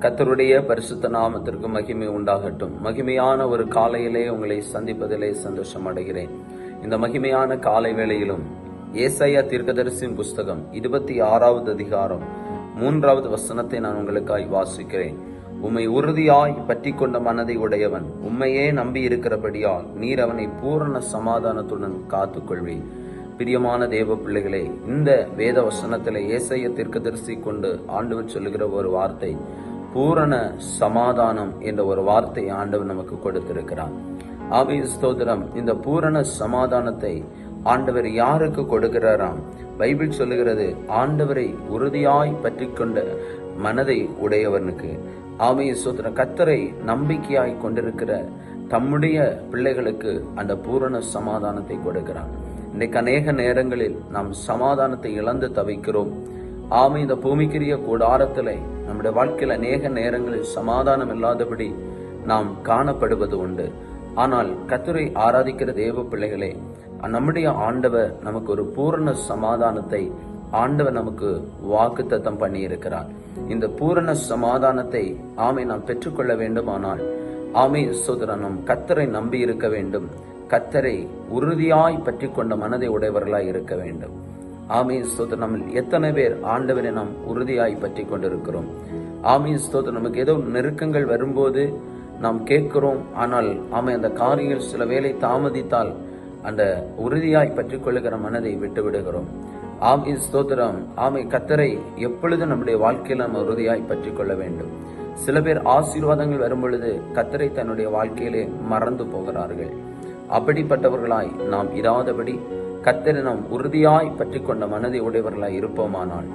கர்த்தருடைய பரிசுத்த நாமத்திற்கு மகிமை உண்டாகட்டும். மகிமையான ஒரு காலையிலே உங்களை சந்திப்பதிலே சந்தோஷம் அடைகிறேன். இந்த மகிமையான காலை வேளையிலும் ஏசாயா தீர்க்கதரிசியின் புஸ்தகம் 26வது அதிகாரம் 3வது வசனத்தை நான் உங்களுக்காய் வாசிக்கிறேன். உம்மை உறுதியாய் பற்றி கொண்ட மனதை உடையவன் உம்மையே நம்பி இருக்கிறபடியால் நீர் அவனை பூரண சமாதானத்துடன் காத்துக்கொள்வீர். பிரியமான தேவ பிள்ளைகளே, இந்த வேத வசனத்திலே ஏசாயா தீர்க்கதரிசி கொண்டு ஆண்டவர் சொல்லுகிற ஒரு வார்த்தை பூரண சமாதானம் என்ற ஒரு வார்த்தையை ஆண்டவர் நமக்கு கொடுத்திருக்கிறார். ஆமென், ஸ்தோத்திரம். இந்த பூரண சமாதானத்தை ஆண்டவர் யாருக்கு கொடுக்கிறாராம்? பைபிள் சொல்லுகிறது, ஆண்டவரை உறுதியாய் பற்றி கொண்ட மனதை உடையவனுக்கு. ஆமென், ஸ்தோத்திரம். கர்த்தரை நம்பிக்கையாய் கொண்டிருக்கிற தம்முடைய பிள்ளைகளுக்கு அந்த பூரண சமாதானத்தை கொடுக்கிறார். இன்றைக்கு அநேக நேரங்களில் நாம் சமாதானத்தை இழந்து தவிக்கிறோம். ஆமென். இந்த பூமிக்குரிய கூடாரத்திலே நம்முடைய வாழ்க்கையில் அநேக நேரங்களில் சமாதானம் இல்லாதபடி நாம் காணப்படுவது உண்டு. ஆனால் கர்த்தரை ஆராதிக்கிற தேவ பிள்ளைகளே, நம்முடைய ஆண்டவர் நமக்கு ஒரு பூரண சமாதானத்தை ஆண்டவர் நமக்கு வாக்குத்தத்தம் பண்ணி இருக்கிறார். இந்த பூரண சமாதானத்தை நாம் பெற்றுக்கொள்ள வேண்டுமானால் சோதரன் நம் கர்த்தரை நம்பி இருக்க வேண்டும். கர்த்தரை உறுதியாய் பற்றி கொண்ட மனதை உடையவர்களாய் இருக்க வேண்டும். ஸ்தோத்திரம். நம்ம எத்தனை பேர் ஆண்டவரை நாம் உறுதியாய் பற்றி கொண்டிருக்கிறோம்? ஸ்தோத்திரம். நமக்கு ஏதோ நெருக்கங்கள் வரும்போது நாம் கேட்கிறோம், ஆனால் அந்த காரியங்கள் சில வேளை தாமதித்தால் அந்த உறுதியாய் பற்றி கொள்ளுகிற மனதை விட்டு விடுகிறோம். ஸ்தோத்திரம். கர்த்தரை எப்பொழுது நம்முடைய வாழ்க்கையில் நம்ம உறுதியாய் பற்றி கொள்ள வேண்டும். சில பேர் ஆசீர்வாதங்கள் வரும் பொழுது கர்த்தரை தன்னுடைய வாழ்க்கையிலே மறந்து போகிறார்கள். அப்படிப்பட்டவர்களாய் நாம் இராதபடி கர்த்தரை நாம் உறுதியாய் பற்றி கொண்ட மனதை உடையவர்களாய் இருப்போமானால்,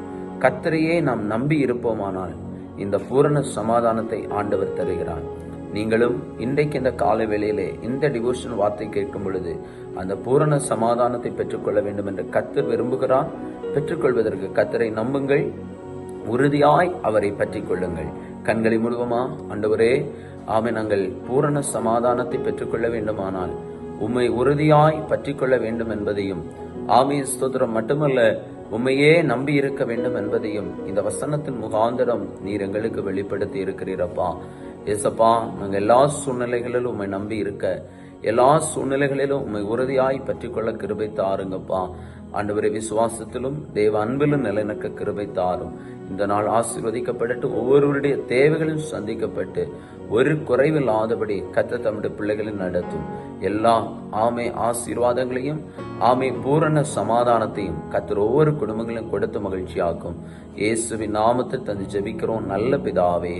கர்த்தரையே நாம் நம்பி இருப்போமானால் இந்த பூரண சமாதானத்தை ஆண்டவர் தருகிறார். நீங்களும் இன்றைக்கு இந்த கால வேளையிலே இந்த டிவோஷன் வார்த்தை கேட்கும் பொழுது அந்த பூரண சமாதானத்தை பெற்றுக்கொள்ள வேண்டும் என்று கர்த்தர் விரும்புகிறார். பெற்றுக்கொள்வதற்கு கர்த்தரை நம்புங்கள், உறுதியாய் அவரை பற்றி கொள்ளுங்கள். கண்களை மூடுவோமா? ஆண்டவரே, நாங்கள் பூரண சமாதானத்தை பெற்றுக்கொள்ள வேண்டுமானால் உம்மை உறுதியாய் பற்றி கொள்ள வேண்டும் என்பதையும், ஸ்தோத்திரம், மட்டுமல்ல உம்மையே நம்பி இருக்க வேண்டும் என்பதையும் இந்த வசனத்தின் முகாந்திரம் நீர் எங்களுக்கு வெளிப்படுத்தி இருக்கிறீரப்பா. ஏசப்பா, நாங்கள் எல்லா சூழ்நிலைகளிலும் உம்மை நம்பி இருக்க, எல்லா சூழ்நிலைகளிலும் உம்மை உறுதியாய் பற்றி கொள்ள கிருபை தாருங்கப்பா. ஆண்டவரை விசுவாசத்திலும் தேவ அன்பிலும் நிலைநிற்க கிருபை தாரும். இந்த நாள் ஆசீர்வதிக்கப்பட்டு ஒவ்வொருவருடைய தேவைகளும் சந்திக்கப்பட்டு ஒரு குறைவில்லாதபடி கர்த்தர் தம்முடைய பிள்ளைகளை நடத்தும். எல்லா ஆசீர்வாதங்களையும் பூரண சமாதானத்தையும் கர்த்தர் ஒவ்வொரு குடும்பங்களையும் கொடுத்து மகிழ்ச்சியாக்கும். இயேசுவின் நாமத்தை தந்து ஜெபிக்கிறோம் நல்ல பிதாவே.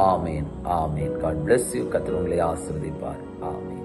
ஆமேன், ஆமேன். God bless you. கர்த்தர் உங்களை ஆசீர்வதிப்பார். ஆமேன்.